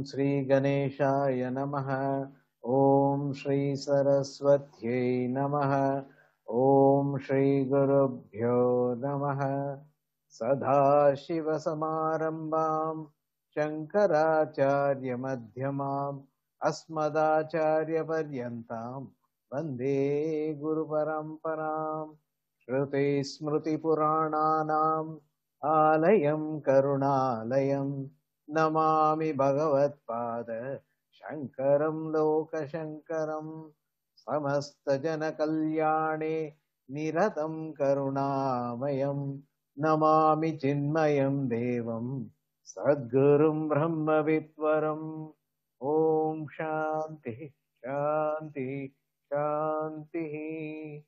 Sri Ganeshaya Namaha. Om Shri Saraswatyai Namaha. Om Shri Gurubhyo Namaha. Sadashiva Samarambam Shankaracharya Madhyamam Asmadacharya Paryantam Vande Guru Paramparam. Shruti Smruti Purananam Alayam Karunalayam Namami Bhagavatpada Shankaram Lokashankaram Samasta Jana Kalyane Niratam Karunamayam Namami Chinmayam Devam Sadgurum Brahma Vitvaram. Om Shanti Shanti Shanti.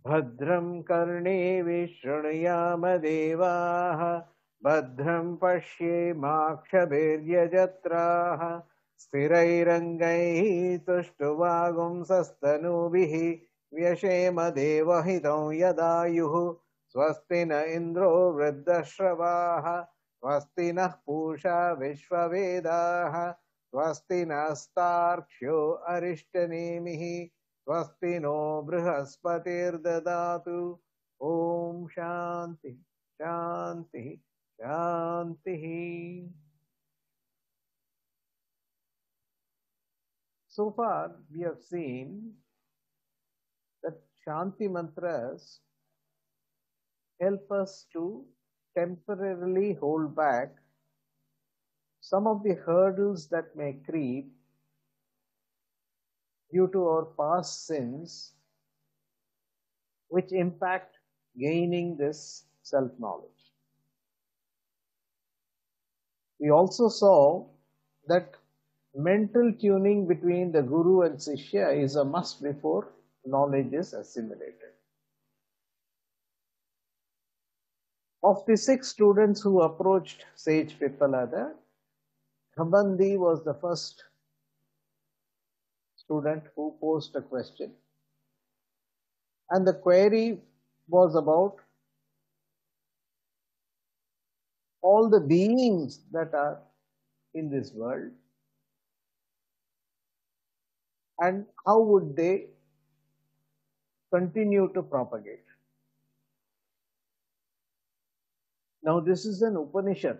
Bhadram karne vishrunuyama devaha Bhadram pashyemakshabiryajatraha Sthirairangai tushtuvagum sastanubihi Vyashema devahitam yadayuhu Swasti na indro vriddashravaha Swasti nah pusha vishvavedaha Swasti nastarksho arishtanemihi Swasti no brihaspatirdadatu. Om Shanti Shanti Shanti. So far we have seen that Shanti mantras help us to temporarily hold back some of the hurdles that may creep due to our past sins, which impact gaining this self-knowledge. We also saw that mental tuning between the Guru and Sishya is a must before knowledge is assimilated. Of the 6 students who approached sage Pippalada, Khabandi was the first student who posed a question, and the query was about all the beings that are in this world and how would they continue to propagate. Now this is an Upanishad,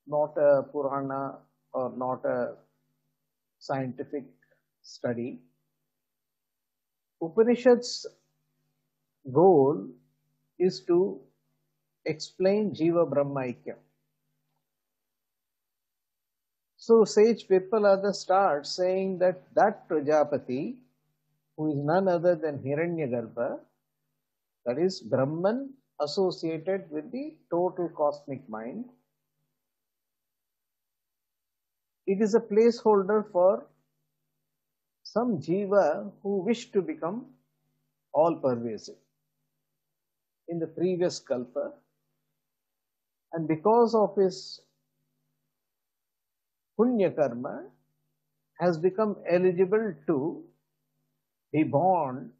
not a Purana or not a scientific study. Upanishad's goal is to explain Jiva Brahma Aikyam. So sage Pippalada starts saying that Prajapati, who is none other than Hiranyagarbha, that is Brahman associated with the total cosmic mind, it is a placeholder for some jiva who wish to become all-pervasive in the previous kalpa, and because of his punya karma has become eligible to be born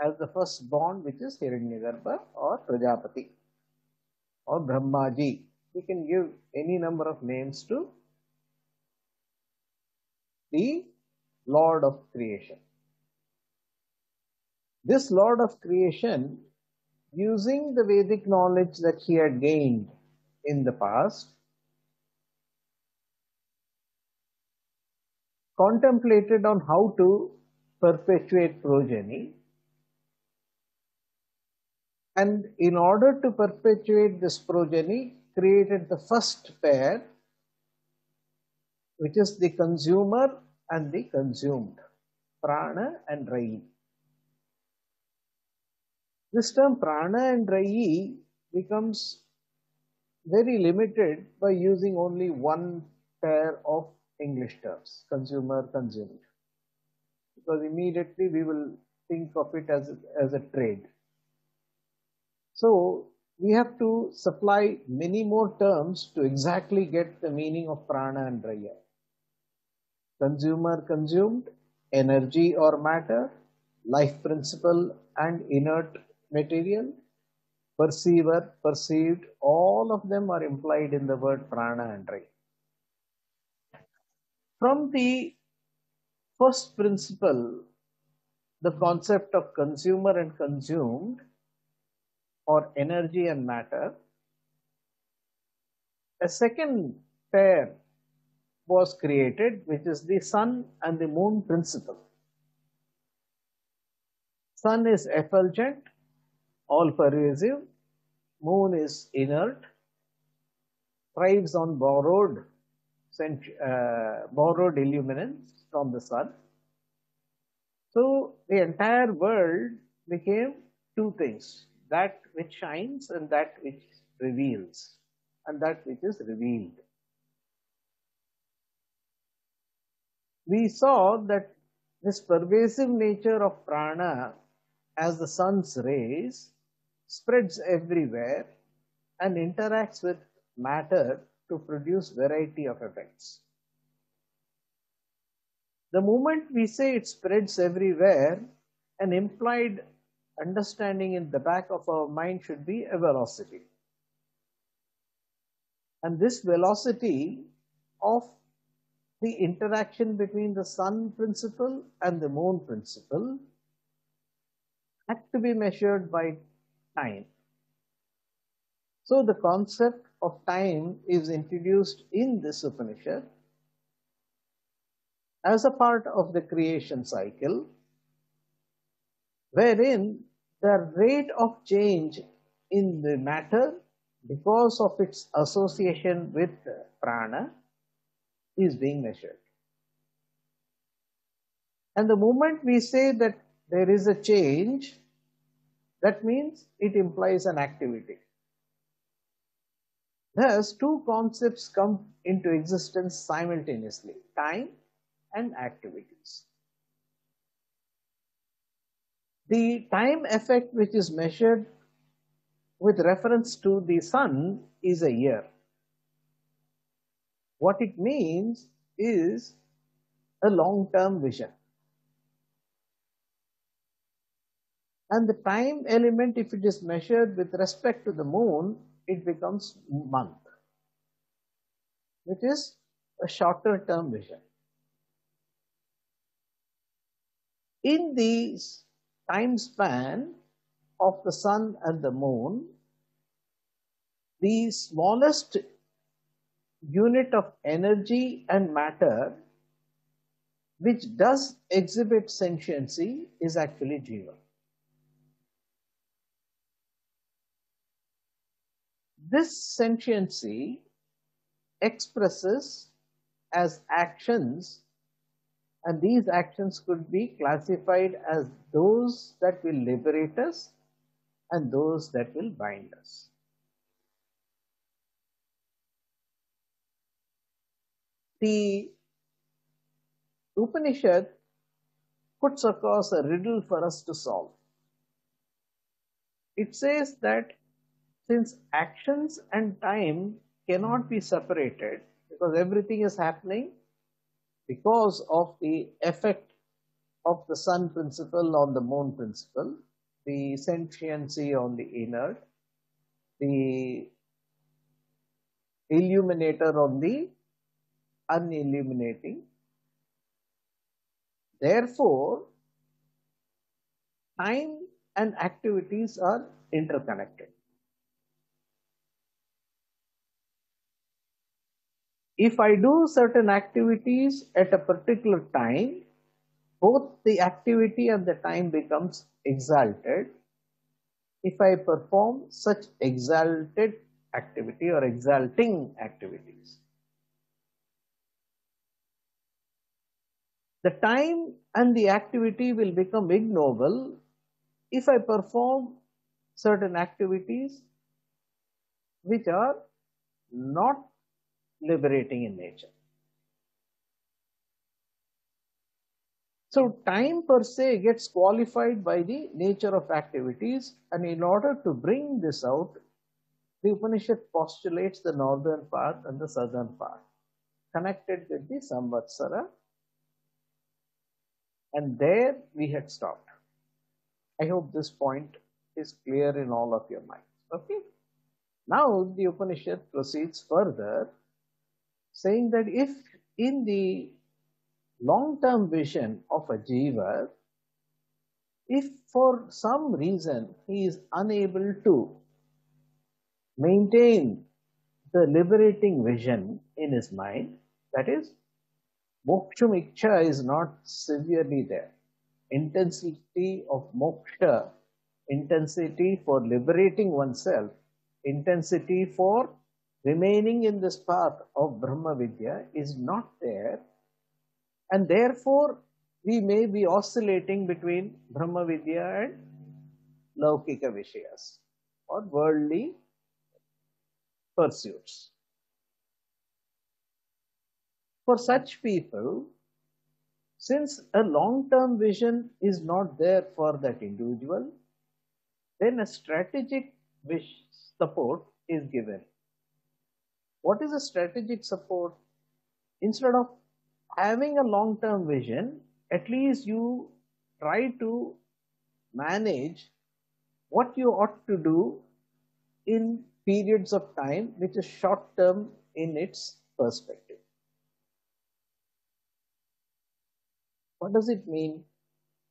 as the first born, which is Hiranyagarbha or Prajapati or Brahmaji. We can give any number of names to the Lord of creation. This Lord of creation, using the Vedic knowledge that he had gained in the past, contemplated on how to perpetuate progeny, and in order to perpetuate this progeny, created the first pair, which is the consumer and the consumed, prana and rayi. This term prana and rayi becomes very limited by using only one pair of English terms, consumer, consumed, because immediately we will think of it as a trade. So we have to supply many more terms to exactly get the meaning of prana and raya. Consumer, consumed, energy or matter, life principle and inert material, perceiver, perceived, all of them are implied in the word prana and ray. From the first principle, the concept of consumer and consumed, or energy and matter, a second pair was created, which is the sun and the moon principle. Sun is effulgent, all pervasive. Moon is inert, thrives on borrowed illuminance from the sun. So the entire world became two things: that which shines and that which reveals, and that which is revealed. We saw that this pervasive nature of prana as the sun's rays spreads everywhere and interacts with matter to produce variety of effects. The moment we say it spreads everywhere, an implied understanding in the back of our mind should be a velocity. And this velocity of the interaction between the sun principle and the moon principle had to be measured by time. So the concept of time is introduced in this Upanishad as a part of the creation cycle, wherein the rate of change in the matter, because of its association with prana, is being measured. And the moment we say that there is a change, that means it implies an activity. Thus, two concepts come into existence simultaneously: time and activities. The time effect, which is measured with reference to the sun, is a year. What it means is a long-term vision. And the time element, if it is measured with respect to the moon, it becomes month, which is a shorter term vision. In the time span of the sun and the moon, the smallest unit of energy and matter which does exhibit sentiency is actually jiva. This sentiency expresses as actions, and these actions could be classified as those that will liberate us and those that will bind us. The Upanishad puts across a riddle for us to solve. It says that since actions and time cannot be separated, because everything is happening because of the effect of the sun principle on the moon principle, the sentiency on the inert, the illuminator on the unilluminating. Therefore, time and activities are interconnected. If I do certain activities at a particular time, both the activity and the time becomes exalted. If I perform such exalted activity or exalting activities, the time and the activity will become ignoble if I perform certain activities which are not liberating in nature. So time per se gets qualified by the nature of activities, and in order to bring this out, the Upanishad postulates the northern path and the southern path, connected with the Samvatsara, and there we had stopped. I hope this point is clear in all of your minds. Okay. Now the Upanishad proceeds further, saying that if in the long-term vision of a jiva, if for some reason he is unable to maintain the liberating vision in his mind, that is, mokshum iksha is not severely there. Intensity of moksha, intensity for liberating oneself, intensity for remaining in this path of Brahma Vidya is not there, and therefore we may be oscillating between Brahma Vidya and Laukika Vishayas or worldly pursuits. For such people, since a long-term vision is not there for that individual, then a strategic support is given. What is a strategic support? Instead of having a long-term vision, at least you try to manage what you ought to do in periods of time which is short-term in its perspective. What does it mean?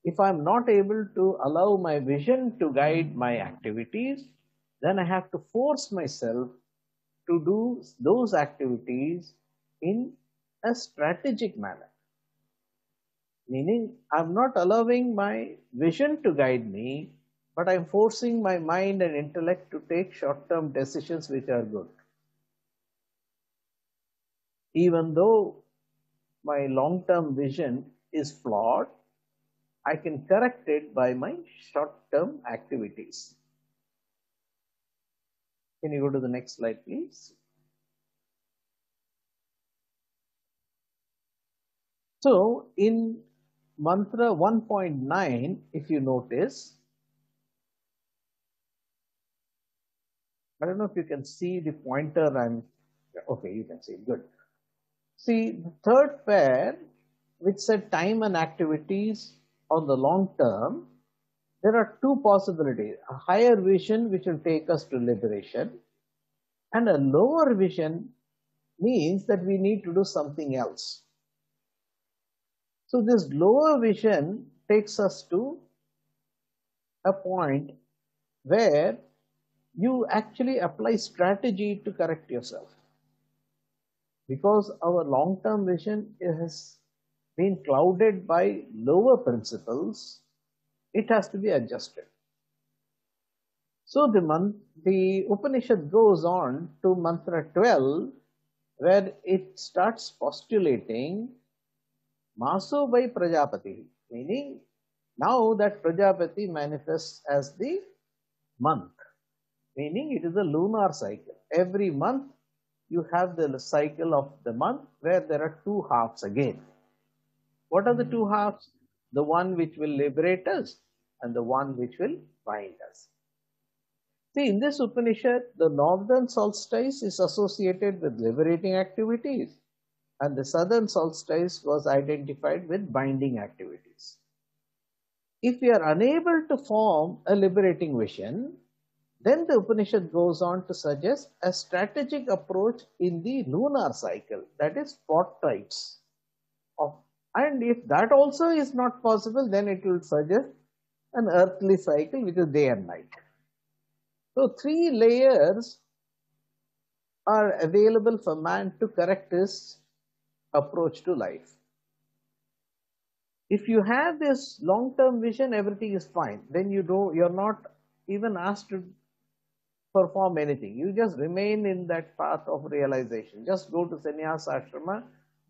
If I'm not able to allow my vision to guide my activities, then I have to force myself to do those activities in a strategic manner. Meaning, I'm not allowing my vision to guide me, but I'm forcing my mind and intellect to take short-term decisions which are good. Even though my long-term vision is flawed, I can correct it by my short-term activities. Can you go to the next slide, please? So, in mantra 1.9, if you notice, I don't know if you can see the pointer. Okay, you can see it. Good. See, the third pair, which said time and activities on the long term, there are two possibilities. A higher vision, which will take us to liberation, and a lower vision means that we need to do something else. So this lower vision takes us to a point where you actually apply strategy to correct yourself. Because our long-term vision has been clouded by lower principles, it has to be adjusted. So the Upanishad goes on to mantra 12, where it starts postulating Maso by Prajapati, meaning now that Prajapati manifests as the month, meaning it is a lunar cycle. Every month you have the cycle of the month where there are two halves again. What are the two halves? The one which will liberate us and the one which will bind us. See, in this Upanishad, the northern solstice is associated with liberating activities, and the southern solstice was identified with binding activities. If we are unable to form a liberating vision, then the Upanishad goes on to suggest a strategic approach in the lunar cycle, that is fortnights. And if that also is not possible, then it will suggest an earthly cycle, which is day and night. So three layers are available for man to correct his approach to life. If you have this long-term vision, everything is fine. Then you're not even asked to perform anything. You just remain in that path of realization. Just go to sannyasa ashrama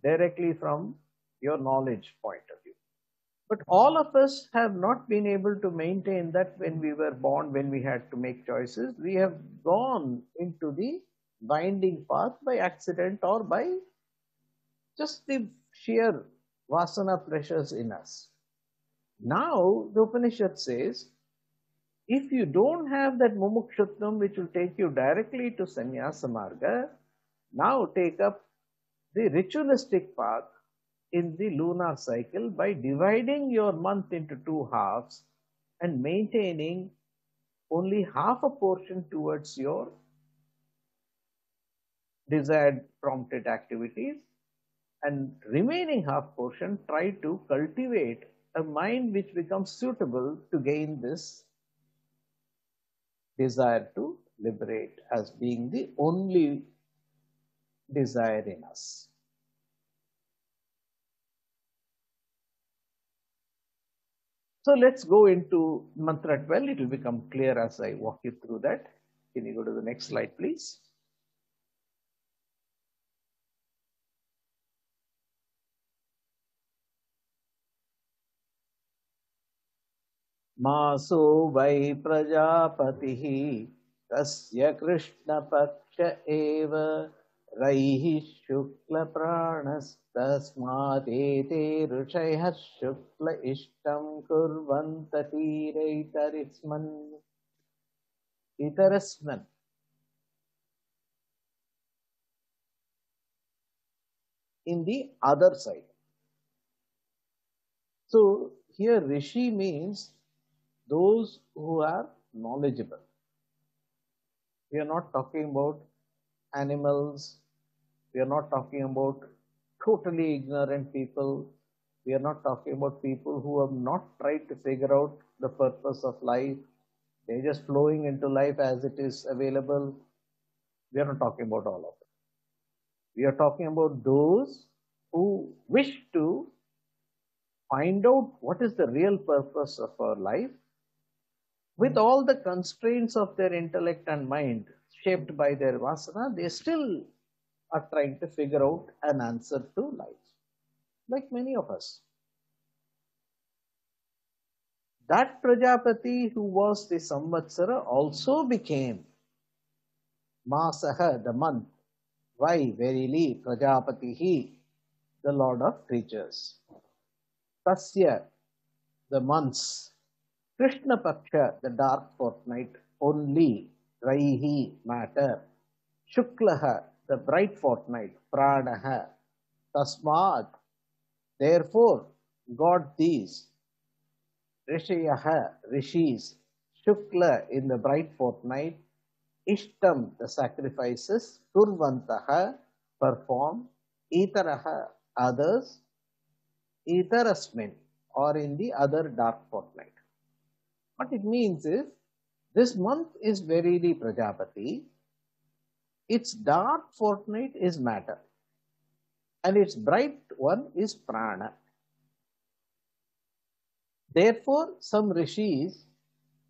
directly from your knowledge point of view. But all of us have not been able to maintain that when we were born, when we had to make choices. We have gone into the binding path by accident or by just the sheer vasana pressures in us. Now, the Upanishad says, if you don't have that mumukshutvam which will take you directly to sannyasa marga, now take up the ritualistic path in the lunar cycle by dividing your month into two halves and maintaining only half a portion towards your desired prompted activities, and remaining half portion try to cultivate a mind which becomes suitable to gain this desire to liberate as being the only desire in us. So let's go into mantra 12. It will become clear as I walk you through that. Can you go to the next slide, please? मासो वै प्रजापतिः तस्य कृष्णपक्ष एव रैः शुक्लप्राणस्तस्मादेते ऋषयः शुक्ल इष्टं कुर्वन्त तीरैतरिस्मन् इतरस्मन्. In the other side. So here Rishi means those who are knowledgeable. We are not talking about animals. We are not talking about totally ignorant people. We are not talking about people who have not tried to figure out the purpose of life. They're just flowing into life as it is available. We are not talking about all of it. We are talking about those who wish to find out what is the real purpose of our life with all the constraints of their intellect and mind shaped by their vasana. They still are trying to figure out an answer to life, like many of us. That Prajapati who was the Samvatsara also became Masaha, the month. Why? Verily, Prajapatihi, the Lord of creatures. Tasya, the months. Krishna Paksha, the dark fortnight, only. Raihi, matter. Shuklaha, the bright fortnight. Pranaha, Tasmad, therefore, God these. Rishayaha, rishis. Shukla, in the bright fortnight. Ishtam, the sacrifices. Kurvantaha, perform. Itaraha, others. Itarasmin, or in the other dark fortnight. What it means is, this month is verily Prajapati, its dark fortnight is matter, and its bright one is prana. Therefore, some rishis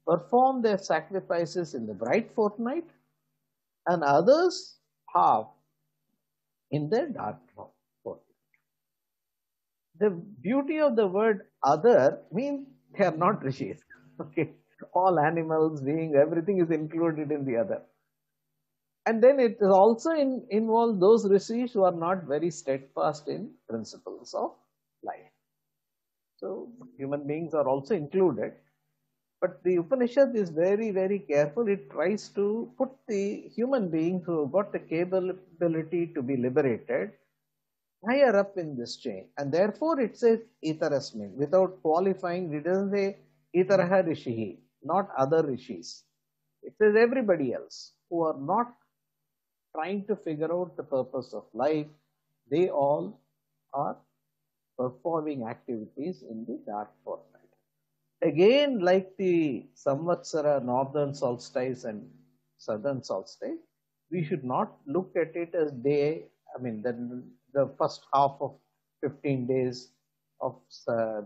perform their sacrifices in the bright fortnight, and others half in the dark fortnight. The beauty of the word other means they are not rishis. Okay, all animals, beings, everything is included in the other. And then it is also involve those rishis who are not very steadfast in principles of life. So human beings are also included. But the Upanishad is very, very careful. It tries to put the human beings who have got the capability to be liberated higher up in this chain. And therefore it says Itarasmin. Without qualifying, it doesn't say Itaraha Rishihi, not other rishis. It says everybody else who are not trying to figure out the purpose of life, they all are performing activities in the dark fortnight. Again, like the Samvatsara, northern solstice and southern solstice, we should not look at it as day, the first half of 15 days of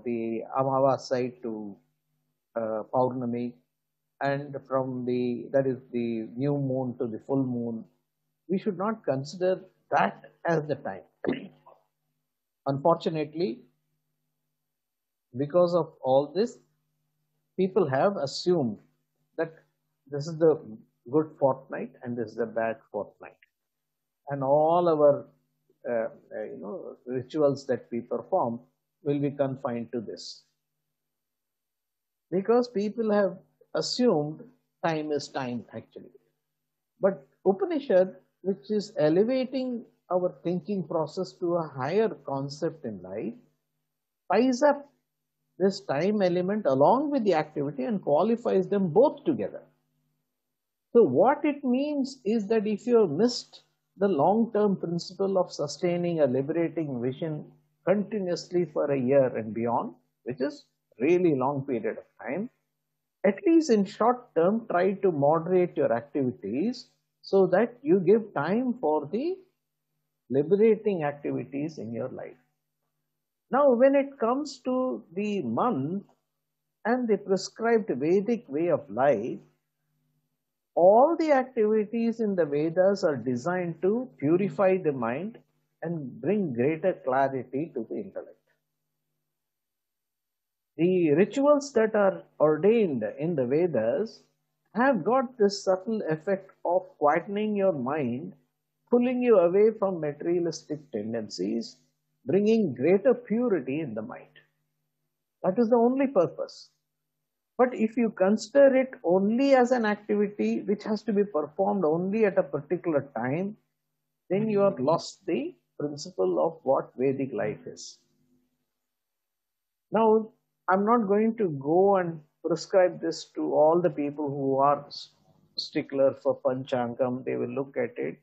the Amavasya to Paurnami, and from that is the new moon to the full moon. We should not consider that as the time. Unfortunately, because of all this, people have assumed that this is the good fortnight and this is the bad fortnight, and all our rituals that we perform will be confined to this, because people have assumed time is time actually. But Upanishad, which is elevating our thinking process to a higher concept in life, ties up this time element along with the activity and qualifies them both together. So what it means is that if you have missed the long-term principle of sustaining a liberating vision continuously for a year and beyond, which is really long period of time, at least in short term, try to moderate your activities so that you give time for the liberating activities in your life. Now, when it comes to the month and the prescribed Vedic way of life, all the activities in the Vedas are designed to purify the mind and bring greater clarity to the intellect. The rituals that are ordained in the Vedas have got this subtle effect of quietening your mind, pulling you away from materialistic tendencies, bringing greater purity in the mind. That is the only purpose. But if you consider it only as an activity which has to be performed only at a particular time, then you have lost the principle of what Vedic life is. Now, I'm not going to go and prescribe this to all the people who are stickler for Panchangam. They will look at it.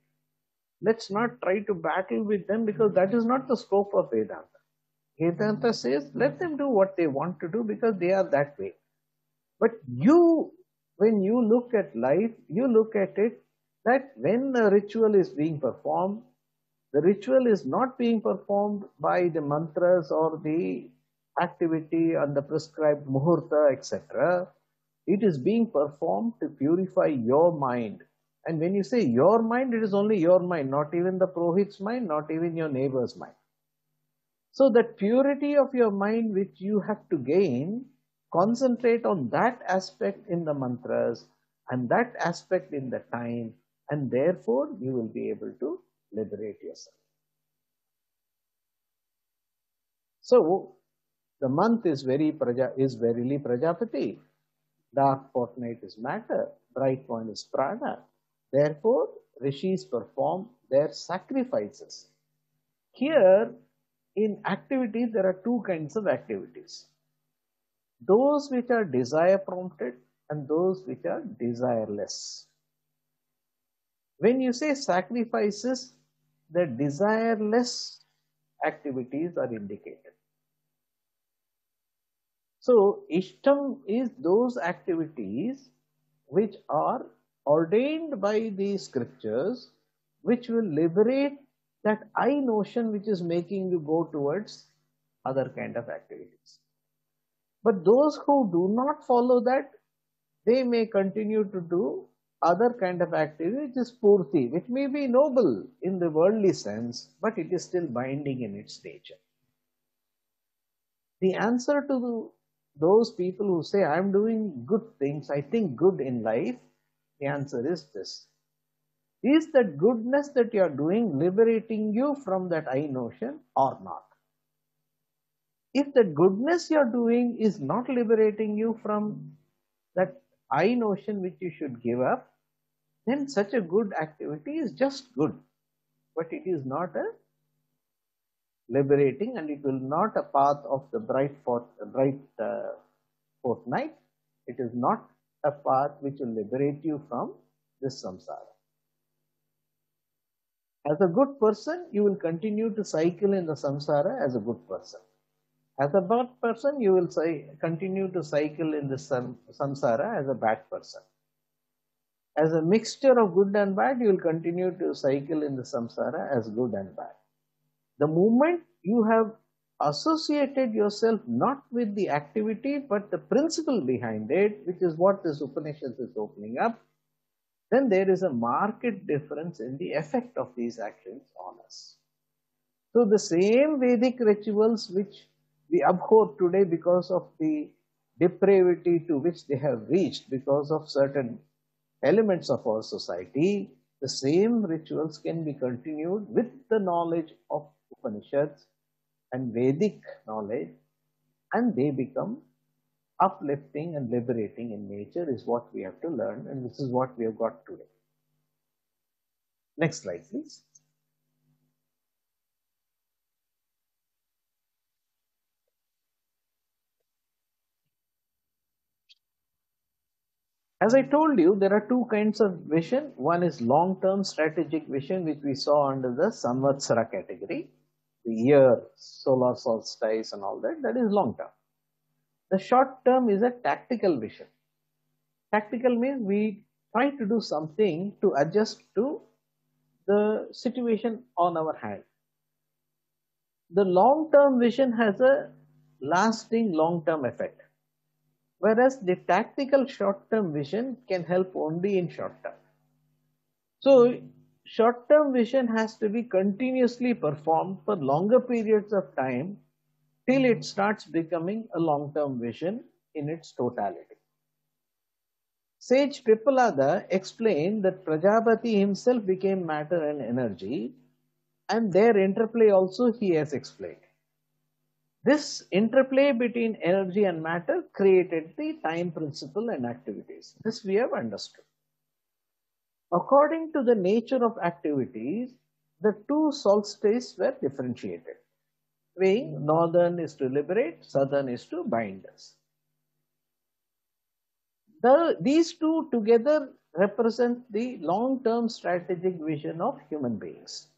Let's not try to battle with them because that is not the scope of Vedanta. Vedanta says let them do what they want to do because they are that way. But you, when you look at life, you look at it that when a ritual is being performed, the ritual is not being performed by the mantras or the activity on the prescribed muhurta, etc. It is being performed to purify your mind. And when you say your mind, it is only your mind, not even the Prohit's mind, not even your neighbor's mind. So that purity of your mind which you have to gain, concentrate on that aspect in the mantras and that aspect in the time, and therefore you will be able to liberate yourself. So the month is verily Prajapati, dark fortnight is matter, bright point is prana. Therefore, rishis perform their sacrifices. Here, in activities, there are two kinds of activities. Those which are desire prompted and those which are desireless. When you say sacrifices, the desireless activities are indicated. So, Ishtam is those activities which are ordained by the scriptures, which will liberate that I notion which is making you go towards other kind of activities. But those who do not follow that, they may continue to do other kind of activity, which is purti, which may be noble in the worldly sense, but it is still binding in its nature. The answer to those people who say, I'm doing good things, I think good in life, the answer is this. Is that goodness that you are doing liberating you from that I notion or not? If the goodness you are doing is not liberating you from that I notion which you should give up, then such a good activity is just good, but it is not a liberating, and it will not a path of the bright fortnight. It is not a path which will liberate you from this samsara. As a good person, you will continue to cycle in the samsara as a good person. As a bad person, you will continue to cycle in the samsara as a bad person. As a mixture of good and bad, you will continue to cycle in the samsara as good and bad. The moment you have associated yourself not with the activity but the principle behind it, which is what this Upanishad is opening up, then there is a marked difference in the effect of these actions on us. So the same Vedic rituals which we abhor today because of the depravity to which they have reached because of certain elements of our society, the same rituals can be continued with the knowledge of Upanishads and Vedic knowledge, and they become uplifting and liberating in nature is what we have to learn, and this is what we have got today. Next slide, please. As I told you, there are two kinds of vision. One is long-term strategic vision, which we saw under the Samvatsara category, the year, solar solstice and all that. That is long-term. The short-term is a tactical vision. Tactical means we try to do something to adjust to the situation on our hand. The long-term vision has a lasting long-term effect, whereas the tactical short-term vision can help only in short term. So short-term vision has to be continuously performed for longer periods of time till it starts becoming a long-term vision in its totality. Sage Pipalada explained that Prajapati himself became matter and energy, and their interplay also he has explained. This interplay between energy and matter created the time principle and activities. This we have understood. According to the nature of activities, the two solstices were differentiated, saying northern is to liberate, southern is to bind us. These two together represent the long-term strategic vision of human beings,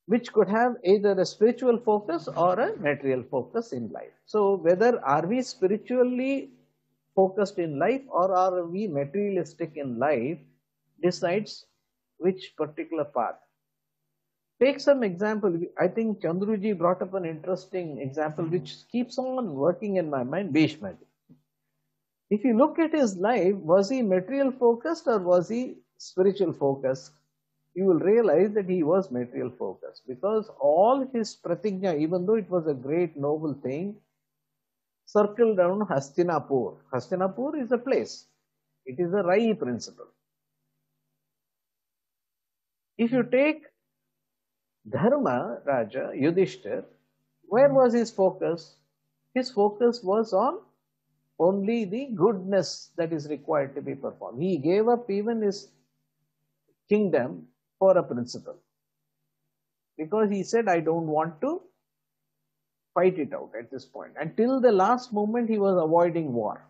which could have either a spiritual focus or a material focus in life. So whether are we spiritually focused in life or are we materialistic in life decides which particular path. Take some example. I think Chandruji brought up an interesting example which keeps on working in my mind, Bhishma. If you look at his life, was he material focused or was he spiritual focused? You will realize that he was material focused, because all his pratigna, even though it was a great noble thing, circled around Hastinapur. Hastinapur is a place. It is a Rai principle. If you take Dharma Raja, Yudhishthir, where was his focus? His focus was on only the goodness that is required to be performed. He gave up even his kingdom for a principle, because he said, I don't want to fight it out at this point. Until the last moment, he was avoiding war.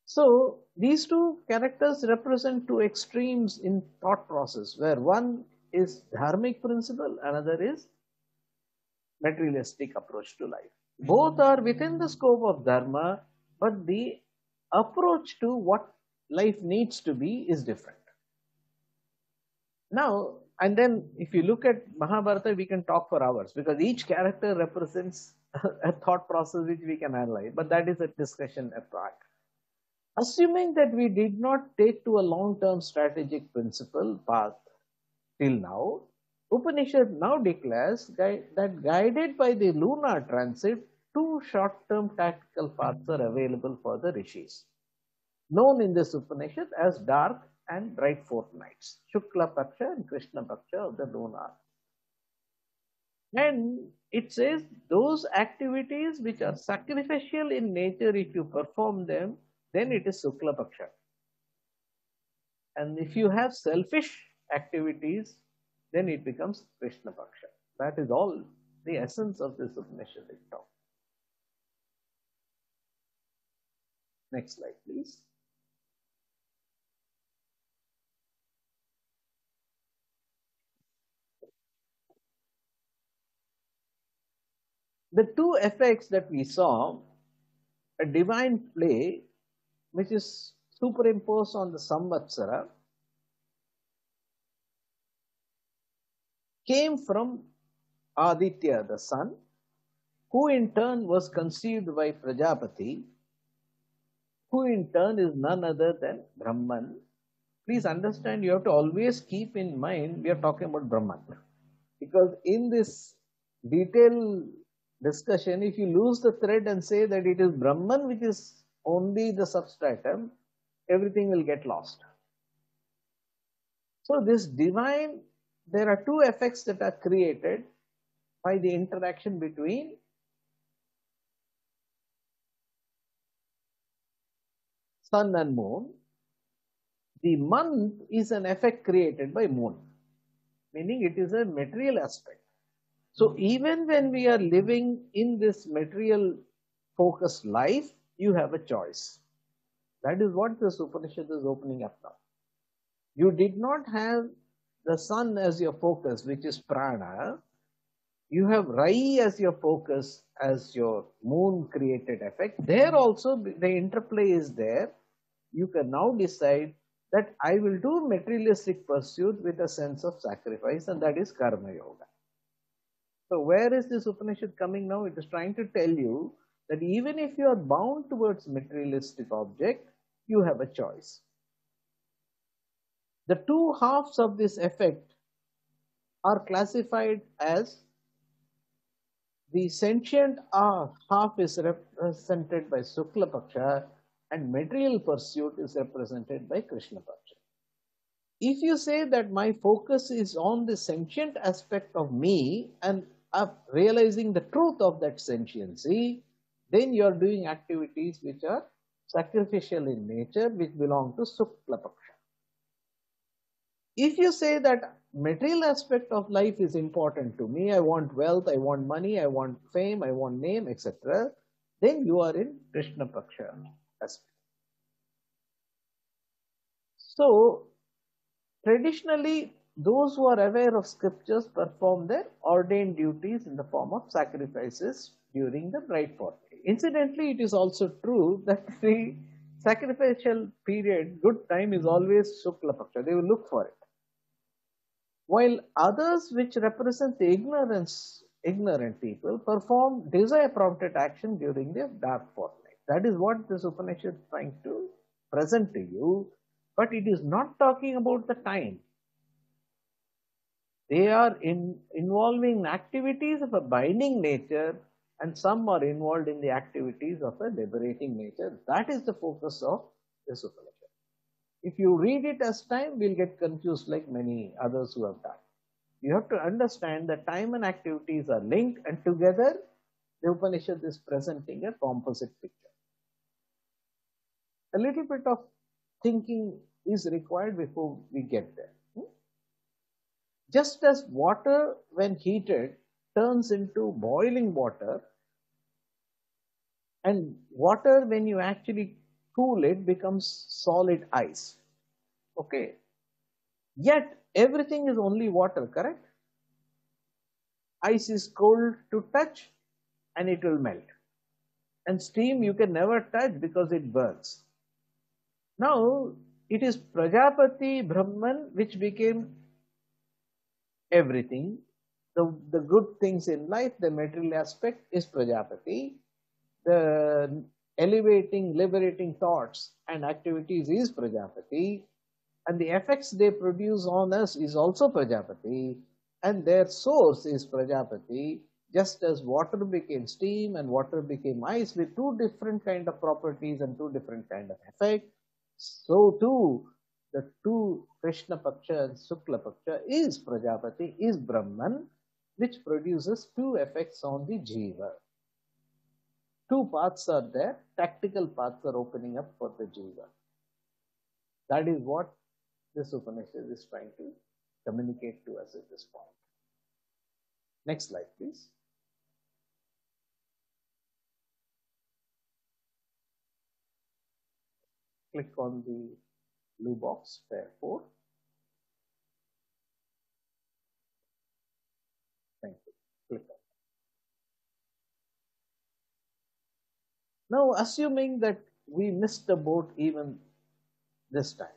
So these two characters represent two extremes in thought process, where one is dharmic principle, another is materialistic approach to life. Both are within the scope of dharma, but the approach to what life needs to be is different. Now, and then if you look at Mahabharata, we can talk for hours, because each character represents a thought process which we can analyze, but that is a discussion apart. Assuming that we did not take to a long-term strategic principle path till now, Upanishad now declares that guided by the lunar transit, two short-term tactical paths are available for the rishis, known in this Upanishad as dark and bright fortnights, Shukla Paksha and Krishna Paksha of the lunar. And it says those activities which are sacrificial in nature, if you perform them, then it is Shukla Paksha. And if you have selfish activities, then it becomes Krishna Paksha. That is all the essence of this Upanishadic talk. Next slide, please. The two effects that we saw, a divine play which is superimposed on the Samvatsara, came from Aditya, the sun, who in turn was conceived by Prajapati, who in turn is none other than Brahman. Please understand, you have to always keep in mind we are talking about Brahman, because in this detailed discussion, if you lose the thread and say that it is Brahman which is only the substratum, everything will get lost. So this divine, there are two effects that are created by the interaction between sun and moon. The month is an effect created by moon, meaning it is a material aspect. So even when we are living in this material focused life, you have a choice. That is what this Upanishad is opening up now. You did not have the sun as your focus, which is prana. You have Rai as your focus, as your moon created effect. There also the interplay is there. You can now decide that I will do materialistic pursuit with a sense of sacrifice, and that is karma yoga. So where is this Upanishad coming now? It is trying to tell you that even if you are bound towards materialistic object, you have a choice. The two halves of this effect are classified as the sentient half is represented by Shukla Paksha and material pursuit is represented by Krishna Paksha. If you say that my focus is on the sentient aspect of me and realizing the truth of that sentiency, then you are doing activities which are sacrificial in nature, which belong to Shukla Paksha. If you say that material aspect of life is important to me, I want wealth, I want money, I want fame, I want name, etc., then you are in Krishna Paksha aspect. So, traditionally, those who are aware of scriptures perform their ordained duties in the form of sacrifices during the bright fortnight. Incidentally, it is also true that the sacrificial period, good time, is always Shukla Paksha. They will look for it. While others, which represent the ignorant people, perform desire-prompted action during the dark fortnight. That is what this Upanishad is trying to present to you, but it is not talking about the time. They are involving activities of a binding nature, and some are involved in the activities of a liberating nature. That is the focus of this Upanishad. If you read it as time, we'll get confused like many others who have done. You have to understand that time and activities are linked, and together the Upanishad is presenting a composite picture. A little bit of thinking is required before we get there. Just as water, when heated, turns into boiling water, and water, when you actually cool it, becomes solid ice. Okay. Yet, everything is only water, correct? Ice is cold to touch and it will melt. And steam you can never touch because it burns. Now, it is Prajapati Brahman which became everything. The good things in life, the material aspect is Prajapati. The elevating, liberating thoughts and activities is Prajapati. And the effects they produce on us is also Prajapati. And their source is Prajapati. Just as water became steam and water became ice with two different kind of properties and two different kind of effect, so too the two Krishna Paksha and Shukla Paksha is Prajapati, is Brahman, which produces two effects on the Jiva. Two paths are there, tactical paths are opening up for the Jiva. That is what this Upanishad is trying to communicate to us at this point. Next slide, please. Click on the blue box, pair 4. Thank you. Click on. Now, assuming that we missed the boat even this time.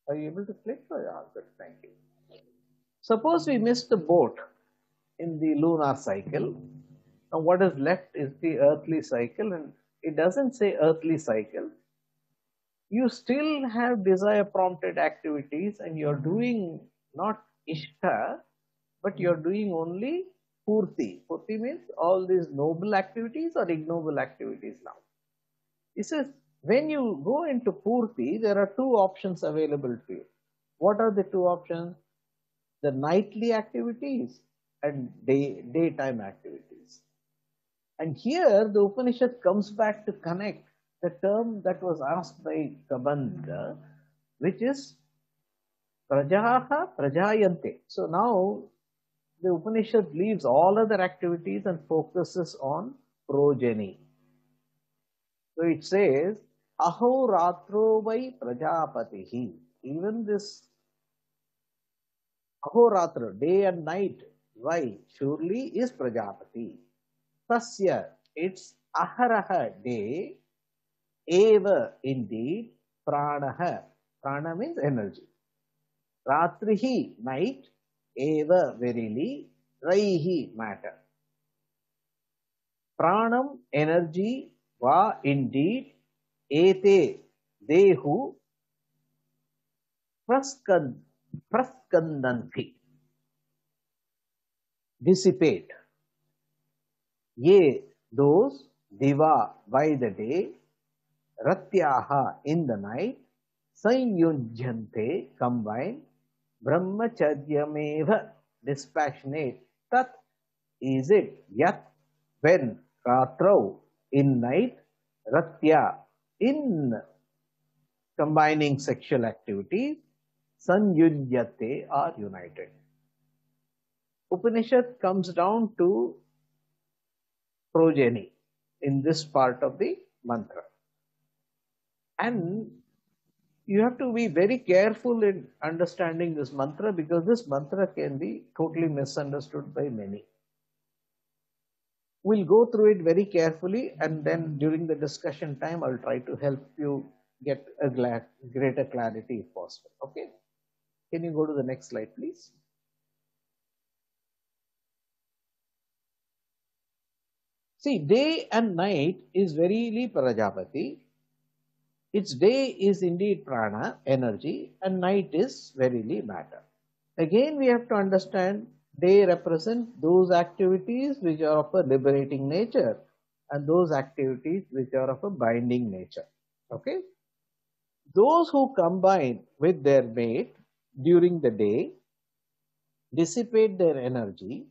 Are you able to click? Oh, yeah, good. Thank you. Suppose we missed the boat in the lunar cycle. Now, what is left is the earthly cycle, and it doesn't say earthly cycle. You still have desire prompted activities, and you're doing not Ishta, but you're doing only Purti. Purti means all these noble activities or ignoble activities now. It says, when you go into Purti, there are two options available to you. What are the two options? The nightly activities and daytime activities. And here the Upanishad comes back to connect the term that was asked by Kabandha, which is Prajaha Prajayante. So now the Upanishad leaves all other activities and focuses on progeny. So it says, Aho Ratro Vai Prajapatihi. Even this Ahoratra, day and night, why? Surely is Prajapati. Tasya, it's Aharaha, day, Eva, indeed, Pranaha. Prana means energy. Ratrihi, night, Eva, verily, Raihi, matter. Pranam, energy, Va, indeed, Ete, they who praskandanti, dissipate. Ye, those, diva, by the day, ratyaha, in the night, sanyujjante, combine, brahmacharyameva, dispassionate, tat, is it, yat, when, ratrau, in night, ratya, in combining sexual activities, sanyujyate, are united. Upanishad comes down to progeny in this part of the mantra. And you have to be very careful in understanding this mantra, because this mantra can be totally misunderstood by many. We'll go through it very carefully, and then during the discussion time, I'll try to help you get a greater clarity if possible. Okay? Can you go to the next slide, please? See, day and night is verily Prajapati. Its day is indeed prana, energy, and night is verily matter. Again, we have to understand day represent those activities which are of a liberating nature, and those activities which are of a binding nature. Okay? Those who combine with their mate during the day dissipate their energy,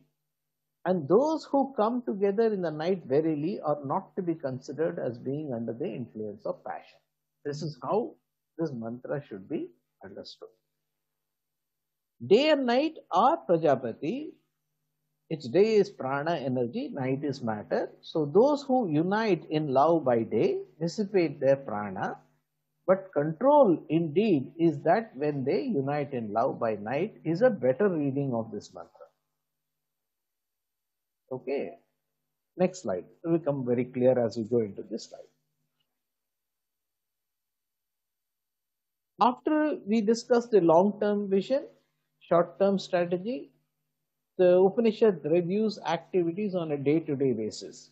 and those who come together in the night verily are not to be considered as being under the influence of passion. This is how this mantra should be understood. Day and night are Prajapati. Its day is prana, energy, night is matter. So those who unite in love by day dissipate their prana, but control indeed is that when they unite in love by night is a better reading of this mantra. Okay. Next slide. It will become very clear as we go into this slide. After we discuss the long-term vision, short-term strategy, the Upanishad reviews activities on a day-to-day basis.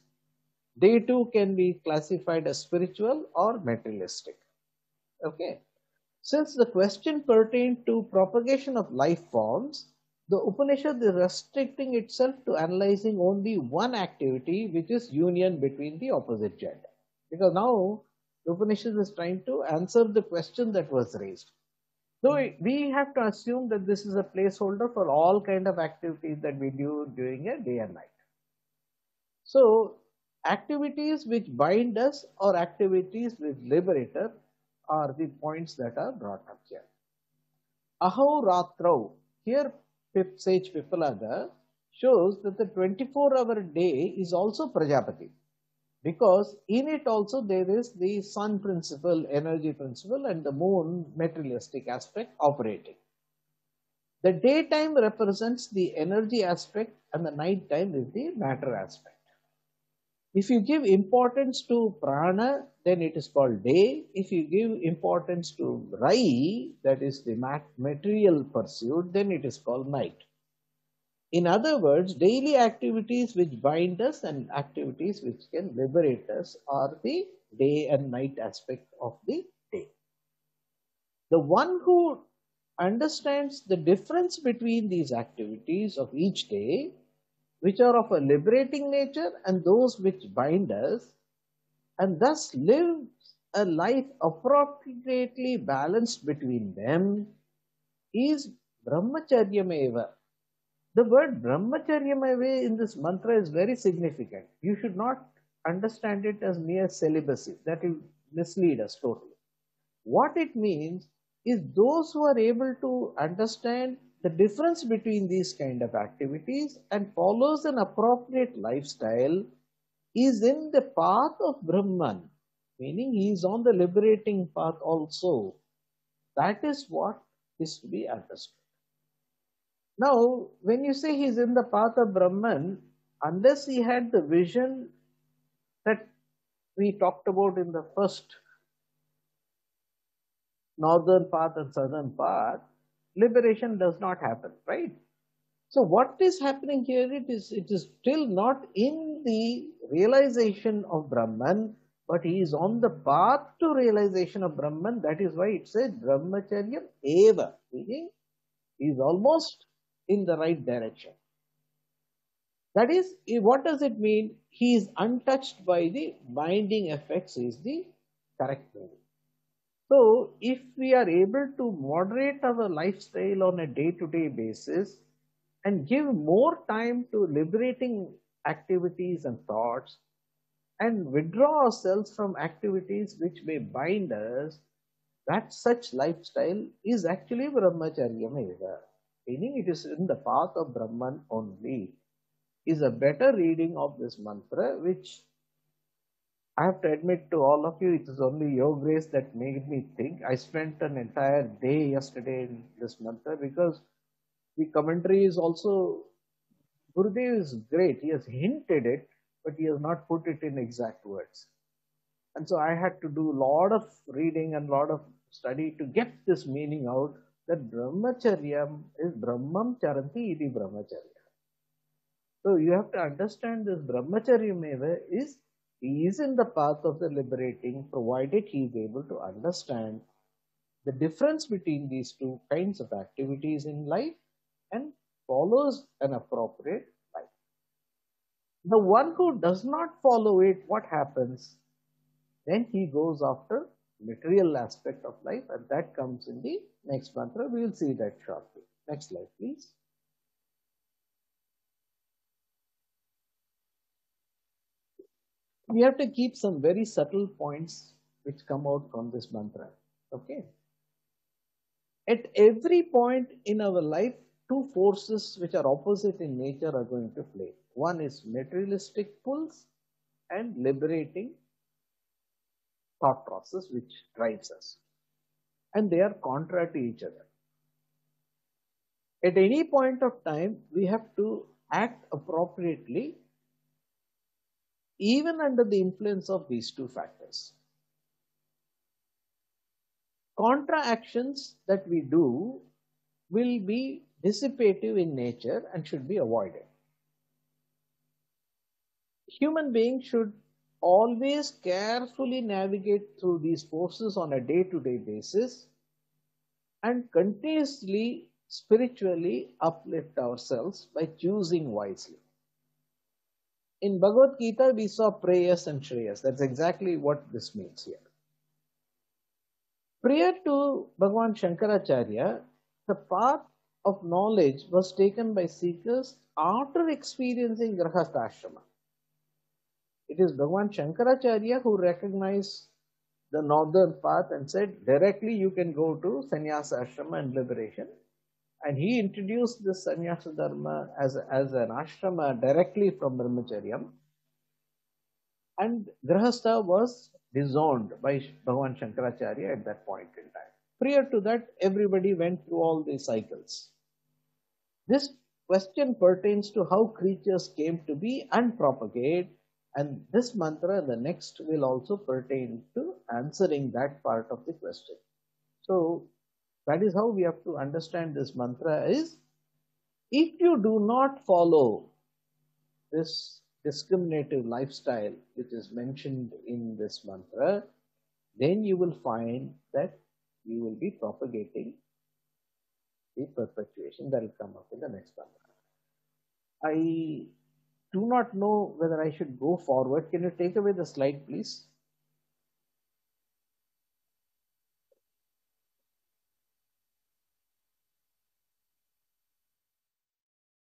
They too can be classified as spiritual or materialistic. Okay. Since the question pertained to propagation of life forms, the Upanishad is restricting itself to analyzing only one activity, which is union between the opposite gender. Because now the Upanishad is trying to answer the question that was raised. So we have to assume that this is a placeholder for all kind of activities that we do during a day and night. So activities which bind us or activities which liberate us are the points that are brought up here. Aho Ratrau, here sage Pipalada shows that the 24-hour day is also Prajapati, because in it also there is the sun principle, energy principle, and the moon materialistic aspect operating. The daytime represents the energy aspect and the night time is the matter aspect. If you give importance to prana, then it is called day. If you give importance to rai, that is the material pursuit, then it is called night. In other words, daily activities which bind us and activities which can liberate us are the day and night aspect of the day. The one who understands the difference between these activities of each day, which are of a liberating nature, and those which bind us, and thus lives a life appropriately balanced between them, is brahmacharyameva. The word brahmacharyameva in this mantra is very significant. You should not understand it as mere celibacy. That will mislead us totally. What it means is those who are able to understand the difference between these kind of activities and follows an appropriate lifestyle is in the path of Brahman, meaning he is on the liberating path also. That is what is to be understood. Now, when you say he's in the path of Brahman, unless he had the vision that we talked about in the first northern path and southern path, liberation does not happen, right? So what is happening here? It is still not in the realization of Brahman, but he is on the path to realization of Brahman. That is why it says Brahmacharya eva, meaning he is almost in the right direction. That is, what does it mean? He is untouched by the binding effects, is the correct meaning. So, if we are able to moderate our lifestyle on a day to day basis and give more time to liberating activities and thoughts and withdraw ourselves from activities which may bind us, that such lifestyle is actually Brahmacharya Meva, meaning it is in the path of Brahman only, is a better reading of this mantra, which I have to admit to all of you, it is only your grace that made me think. I spent an entire day yesterday in this mantra because the commentary is also, Gurudev is great. He has hinted it, but he has not put it in exact words. And so I had to do a lot of reading and a lot of study to get this meaning out that Brahmacharyam is Brahmam Charanti iti Brahmacharya. So you have to understand this Brahmacharya Meva is, he is in the path of the liberating, provided he is able to understand the difference between these two kinds of activities in life and follows an appropriate life. The one who does not follow it, what happens? Then he goes after material aspect of life, and that comes in the next mantra. We will see that shortly. Next slide, please. We have to keep some very subtle points which come out from this mantra. Okay. At every point in our life, two forces which are opposite in nature are going to play. One is materialistic pulls and liberating thought process which drives us. And they are contrary to each other. At any point of time, we have to act appropriately even under the influence of these two factors. Contra actions that we do will be dissipative in nature and should be avoided. Human beings should always carefully navigate through these forces on a day-to-day basis and continuously spiritually uplift ourselves by choosing wisely. In Bhagavad Gita, we saw prayas and shreyas. That's exactly what this means here. Prior to Bhagavan Shankaracharya, the path of knowledge was taken by seekers after experiencing Grahastha Ashrama. It is Bhagavan Shankaracharya who recognized the northern path and said, directly you can go to sannyasa ashrama and liberation. And he introduced this sannyasa dharma as an ashrama directly from Brahmacharyam. And Grahastha was disowned by Bhagavan Shankaracharya at that point in time. Prior to that, everybody went through all these cycles. This question pertains to how creatures came to be and propagate, and this mantra and the next will also pertain to answering that part of the question. So that is how we have to understand this mantra is, if you do not follow this discriminative lifestyle which is mentioned in this mantra, then you will find that you will be propagating the perpetuation that will come up in the next mantra. I do not know whether I should go forward. Can you take away the slide, please?